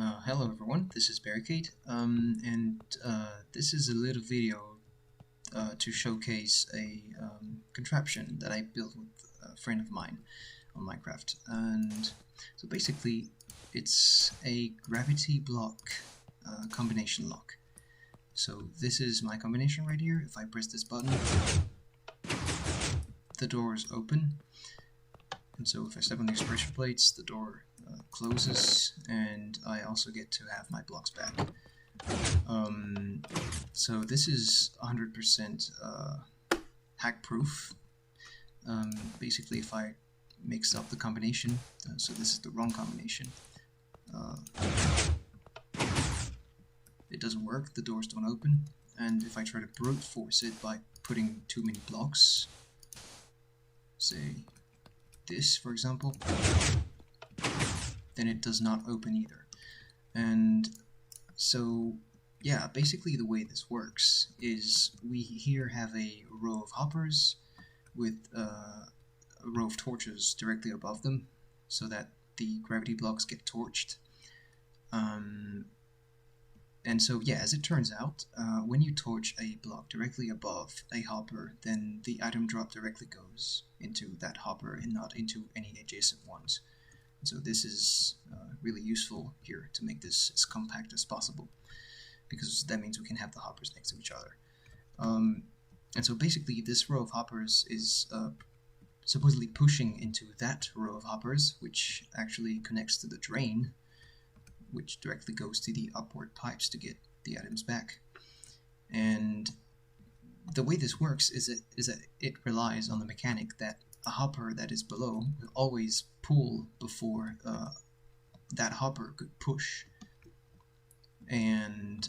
Hello everyone, this is Barricade, this is a little video to showcase a contraption that I built with a friend of mine on Minecraft. And so basically it's a gravity block combination lock. So this is my combination right here. If I press this button, the doors open, and so if I step on the expression plates, the door closes, and I also get to have my blocks back. So this is 100% hack proof. Basically, if I mix up the combination, so this is the wrong combination, it doesn't work, the doors don't open, and if I try to brute force it by putting too many blocks, say this for example, then it does not open either. And so yeah, basically the way this works is we here have a row of hoppers with a row of torches directly above them so that the gravity blocks get torched. And so yeah, as it turns out, when you torch a block directly above a hopper, then the item drop directly goes into that hopper and not into any adjacent ones. And so this is really useful here to make this as compact as possible, because that means we can have the hoppers next to each other. And so basically this row of hoppers is supposedly pushing into that row of hoppers, which actually connects to the drain, which directly goes to the upward pipes to get the items back. And the way this works is that it relies on the mechanic that a hopper that is below will always pull before that hopper could push. And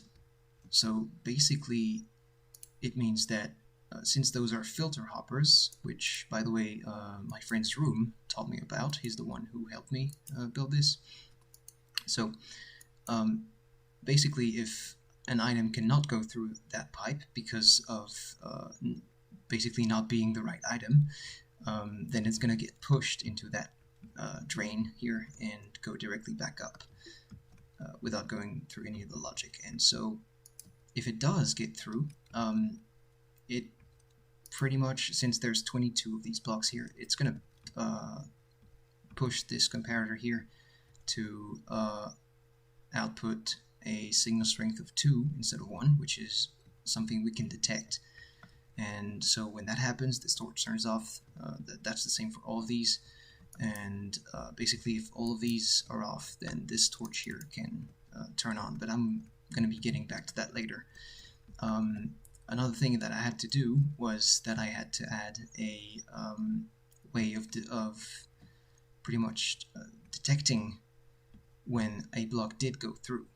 so basically it means that since those are filter hoppers, which by the way my friend's room taught me about, he's the one who helped me build this. So basically if an item cannot go through that pipe because of basically not being the right item, then it's going to get pushed into that drain here and go directly back up without going through any of the logic. And so if it does get through, it pretty much, since there's 22 of these blocks here, it's going to push this comparator here to output a signal strength of 2 instead of 1, which is something we can detect. And so when that happens, this torch turns off. That's the same for all of these. And basically if all of these are off, then this torch here can turn on, but I'm going to be getting back to that later. Another thing that I had to do was that I had to add a way of pretty much detecting when a block did go through.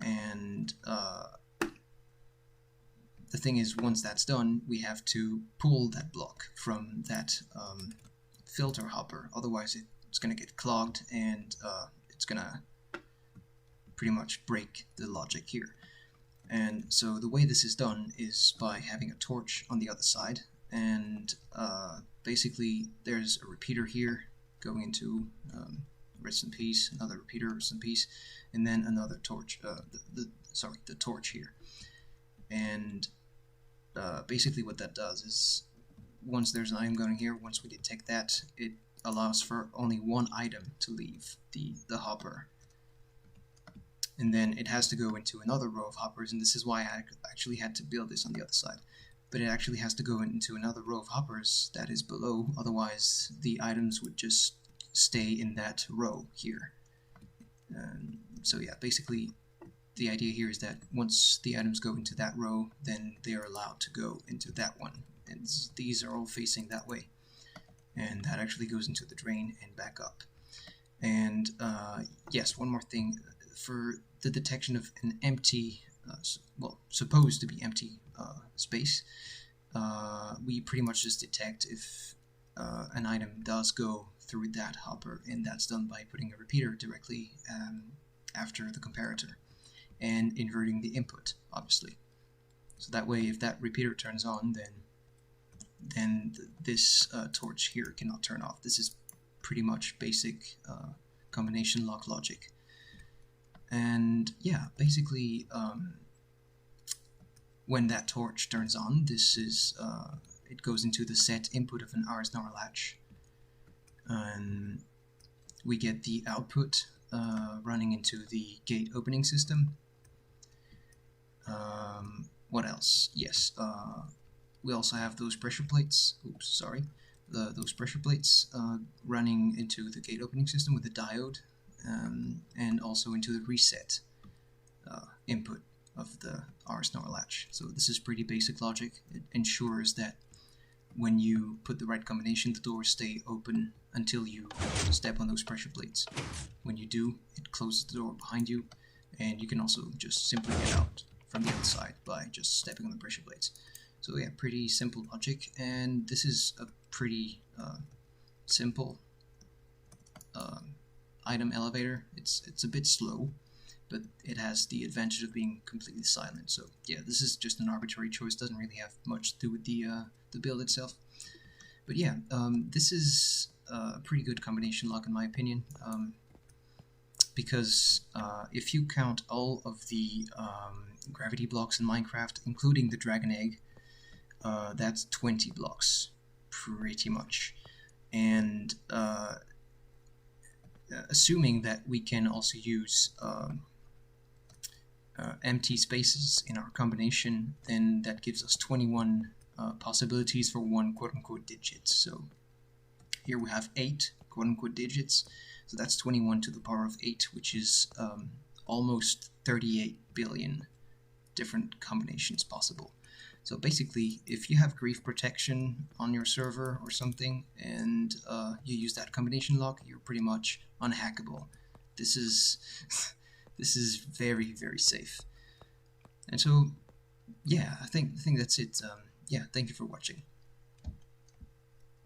And the thing is, once that's done, we have to pull that block from that filter hopper, otherwise it's going to get clogged and it's going to pretty much break the logic here. And so the way this is done is by having a torch on the other side, and basically there's a repeater here going into rest in peace, another repeater, rest in peace, and then another torch, the torch here. And basically what that does is, once there's an item going here, once we detect that, it allows for only one item to leave the hopper. And then it has to go into another row of hoppers, and this is why I actually had to build this on the other side. But it actually has to go into another row of hoppers that is below, otherwise the items would just stay in that row here. So yeah, basically the idea here is that once the items go into that row, then they are allowed to go into that one, and these are all facing that way, and that actually goes into the drain and back up. And yes, one more thing, for the detection of an empty, well, supposed to be empty space, we pretty much just detect if an item does go through that hopper, and that's done by putting a repeater directly after the comparator and inverting the input, obviously. So that way, if that repeater turns on, then this torch here cannot turn off. This is pretty much basic combination lock logic. And yeah, basically, when that torch turns on, this is it goes into the set input of an RS-NOR latch, and we get the output running into the gate opening system. What else? Yes, we also have those pressure plates. Oops, sorry. Those pressure plates running into the gate opening system with the diode, and also into the reset input of the RS-NOR latch. So this is pretty basic logic. It ensures that when you put the right combination, the doors stay open until you step on those pressure plates. When you do, it closes the door behind you, and you can also just simply get out from the other side by just stepping on the pressure plates. So yeah, pretty simple logic, and this is a pretty simple item elevator. It's a bit slow, but it has the advantage of being completely silent. So yeah, this is just an arbitrary choice, doesn't really have much to do with the build itself. But yeah, this is a pretty good combination lock in my opinion, because if you count all of the gravity blocks in Minecraft, including the dragon egg, that's 20 blocks, pretty much. And assuming that we can also use empty spaces in our combination, then that gives us 21 possibilities for one quote-unquote digit. So here we have 8 quote-unquote digits, so that's 21 to the power of 8, which is almost 38 billion different combinations possible. So basically, if you have grief protection on your server or something, and you use that combination lock, you're pretty much unhackable. This is this is very, very safe. And so, yeah, I think that's it. Yeah, thank you for watching.